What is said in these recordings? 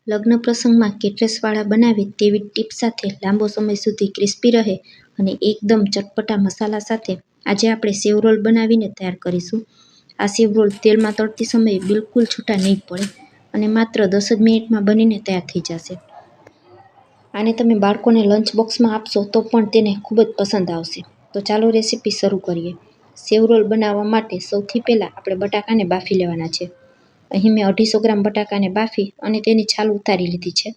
લગ્ન પ્રસંગમાં કેટરસવાળા બનાવે તેવી ટીપ સાથે લાંબો સમય સુધી ક્રિસ્પી રહે અને એકદમ ચટપટા મસાલા સાથે આજે આપણે સેવ રોલ બનાવીને તૈયાર કરીશું. આ સેવ રોલ તેલમાં તળતી સમયે બિલકુલ છૂટા નહીં પડે અને માત્ર 10 જ મિનિટમાં બનીને તૈયાર થઈ જશે. આને તમે બાળકોને લંચ બોક્સમાં આપશો તો પણ તેને ખૂબ જ પસંદ આવશે. તો ચાલો રેસીપી શરૂ કરીએ. સેવ રોલ બનાવવા માટે સૌથી પહેલાં આપણે બટાકાને બાફી લેવાના છે. અહીં મેં 250 ગ્રામ બટાકાને બાફી અને તેની છાલ ઉતારી લીધી છે.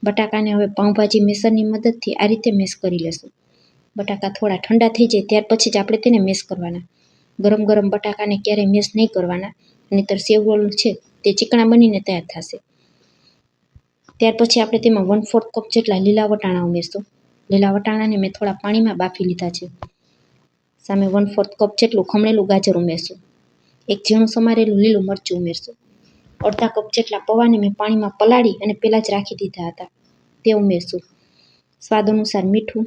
બટાકાને હવે પાઉંભાજી મેસરની મદદથી આ રીતે મેશ કરી લેશું. બટાકા થોડા ઠંડા થઈ જાય ત્યાર પછી જ આપણે તેને મેશ કરવાના. ગરમ ગરમ બટાકાને ક્યારેય મેશ નહીં કરવાના, નહીંતર સેવ રોલ છે તે ચીકણા બનીને તૈયાર થશે. ત્યાર પછી આપણે તેમાં 1/4 કપ જેટલા લીલા વટાણા ઉમેરશું. લીલા વટાણાને મેં થોડા પાણીમાં બાફી લીધા છે. સામે 1/4 કપ જેટલું ખમણેલું ગાજર ઉમેરશું. એક ઝીણું સમારેલું લીલું મરચું ઉમેરશું. અડધા કપ જેટલા પૌવાને મેં પાણીમાં પલાળી અને પહેલાં જ રાખી દીધા હતા, તે ઉમેરશું. સ્વાદ અનુસાર મીઠું,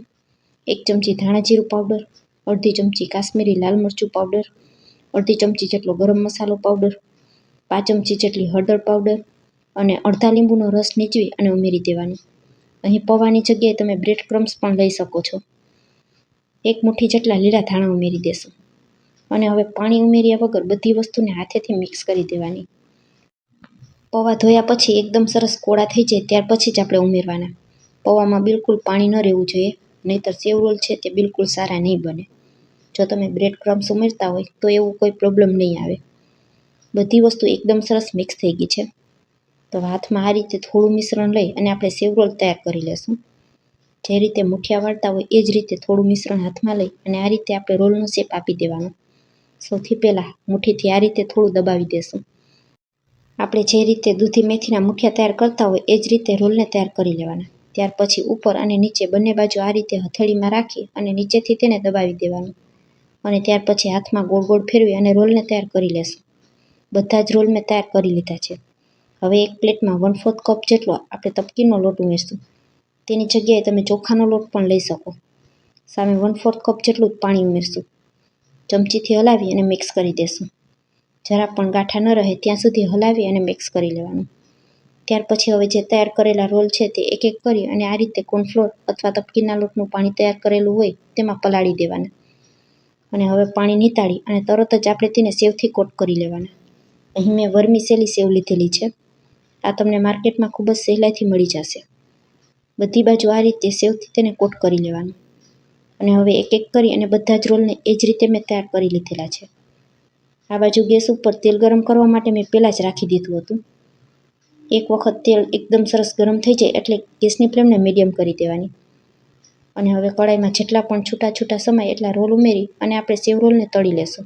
1 ચમચી ધાણા જીરું પાવડર, અડધી ચમચી કાશ્મીરી લાલ મરચું પાવડર, અડધી ચમચી જેટલો ગરમ મસાલો પાવડર, 5 ચમચી જેટલી હળદર પાવડર અને અડધા લીંબુનો રસ નીચવી અને ઉમેરી દેવાનું. અહીં પૌવાની જગ્યાએ તમે બ્રેડ ક્રમ્સ પણ લઈ શકો છો. 1 મુઠ્ઠી જેટલા લીલા ધાણા ઉમેરી દેશું અને હવે પાણી ઉમેર્યા વગર બધી વસ્તુને હાથેથી મિક્સ કરી દેવાની. પૌવા ધોયા પછી એકદમ સરસ કોળા થઈ જાય ત્યાર પછી જ આપણે ઉમેરવાના. પૌવામાં બિલકુલ પાણી ન રહેવું જોઈએ, નહીંતર સેવ રોલ છે તે બિલકુલ સારા નહીં બને. જો તમે બ્રેડ ક્રમ્સ ઉમેરતા હોય તો એવું કોઈ પ્રોબ્લેમ નહીં આવે. બધી વસ્તુ એકદમ સરસ મિક્સ થઈ ગઈ છે. તો હાથમાં આ રીતે થોડું મિશ્રણ લઈ અને આપણે સેવ રોલ તૈયાર કરી લેશું. જે રીતે મુઠિયા વાળતા હોય એ જ રીતે થોડું મિશ્રણ હાથમાં લઈ અને આ રીતે આપણે રોલનો શેપ આપી દેવાનો. સૌથી પહેલાં મુઠ્ઠીથી આ રીતે થોડું દબાવી દેશું. આપણે જે રીતે દૂધી મેથીના મુઠિયા તૈયાર કરતા હોય એ જ રીતે રોલને તૈયાર કરી લેવાના. ત્યાર પછી ઉપર અને નીચે બંને બાજુ આ રીતે હથેળીમાં રાખી અને નીચેથી તેને દબાવી દેવાનું અને ત્યાર પછી હાથમાં ગોળ ગોળ ફેરવી અને રોલને તૈયાર કરી લેશું. બધા જ રોલ મેં તૈયાર કરી લીધા છે. હવે એક પ્લેટમાં 1/4 કપ જેટલો આપણે તપકીનો લોટ ઉમેરશું. તેની જગ્યાએ તમે ચોખાનો લોટ પણ લઈ શકો. સામે 1/4 કપ જેટલું જ પાણી ઉમેરશું. ચમચીથી હલાવી અને મિક્સ કરી દેશું. જરા પણ ગાંઠા ન રહે ત્યાં સુધી હલાવી અને મિક્સ કરી લેવાનું. ત્યાર પછી હવે જે તૈયાર કરેલા રોલ છે તે એક એક કરી અને આ રીતે કોર્નફ્લોર અથવા તપકીના લોટનું પાણી તૈયાર કરેલું હોય તેમાં પલાળી દેવાના અને હવે પાણી નીતાળી અને તરત જ આપણે તેને સેવથી કોટ કરી લેવાના. અહીં મેં વર્મિસેલી સેવ લીધેલી છે. આ તમને માર્કેટમાં ખૂબ જ સહેલાઈથી મળી જશે. બધી બાજુ આ રીતે સેવથી તેને કોટ કરી લેવાનું અને હવે એક એક કરી અને બધા જ રોલને એ જ રીતે મેં તૈયાર કરી લીધેલા છે. આ બાજુ ગેસ ઉપર તેલ ગરમ કરવા માટે મેં પહેલાં જ રાખી દીધું હતું. એક વખત તેલ એકદમ સરસ ગરમ થઈ જાય એટલે ગેસની ફ્લેમને મીડિયમ કરી દેવાની અને હવે કડાઈમાં જેટલા પણ છૂટા છૂટા સમાય એટલા રોલ ઉમેરી અને આપણે સેવ રોલને તળી લેશું.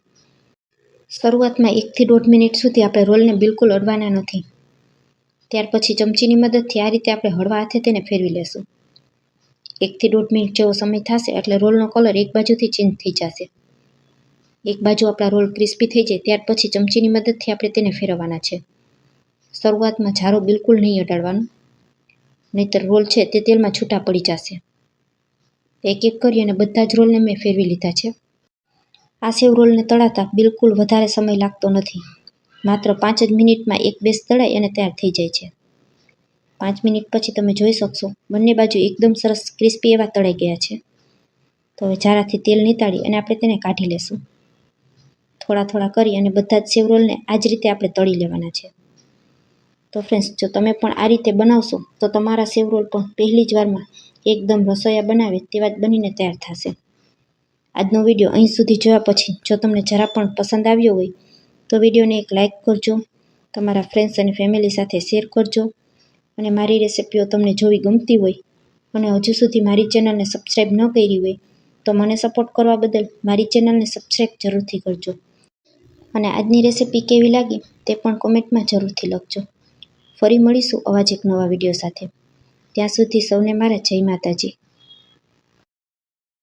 શરૂઆતમાં 1 થી 1.5 મિનિટ સુધી આપણે રોલને બિલકુલ અડવાના નથી. ત્યાર પછી ચમચીની મદદથી આ રીતે આપણે હળવા હાથે તેને ફેરવી લેશું. 1 થી 1.5 મિનિટ જેવો સમય થશે એટલે રોલનો કલર એક બાજુથી ચેન્જ થઈ જશે. એક બાજુ આપણા રોલ ક્રિસ્પી થઈ જાય ત્યાર પછી ચમચીની મદદથી આપણે તેને ફેરવવાના છે. શરૂઆતમાં જારો બિલકુલ નહીં અડાડવાનો, નહીંતર રોલ છે તે તેલમાં છૂટા પડી જશે. એક એક કરી અને બધા જ રોલને મેં ફેરવી લીધા છે. આ સેવ રોલને તળાતા બિલકુલ વધારે સમય લાગતો નથી. માત્ર 5 જ મિનિટમાં એક બેચ તળાઈ અને તૈયાર થઈ જાય છે. 5 મિનિટ પછી તમે જોઈ શકશો બંને બાજુ એકદમ સરસ ક્રિસ્પી એવા તળાઈ ગયા છે. તો હવે જારાથી તેલ નીતાળી અને આપણે તેને કાઢી લેશું. થોડા થોડા કરી અને બધા જ સેવ રોલને આ જ રીતે આપણે તળી લેવાના છે. તો ફ્રેન્ડ્સ, જો તમે પણ આ રીતે બનાવશો તો તમારા સેવ રોલ પણ પહેલી જ વારમાં એકદમ રસોઈયા બનાવે તેવા જ બનીને તૈયાર થશે. આજનો વિડીયો અહીં સુધી જોયા પછી જો તમને જરા પણ પસંદ આવ્યો હોય તો વિડીયોને એક લાઇક કરજો, તમારા ફ્રેન્ડ્સ અને ફેમિલી સાથે શેર કરજો અને મારી રેસિપીઓ તમને જોવી ગમતી હોય અને હજુ સુધી મારી ચેનલને સબસ્ક્રાઈબ ન કરી હોય તો મને સપોર્ટ કરવા બદલ મારી ચેનલને સબસ્ક્રાઈબ જરૂરથી કરજો અને આજની રેસિપી કેવી લાગી તે પણ કોમેન્ટમાં જરૂરથી લખજો. ફરી મળીશું આવા જ એક નવા વિડીયો સાથે. ત્યાં સુધી સૌને મારા જય માતાજી.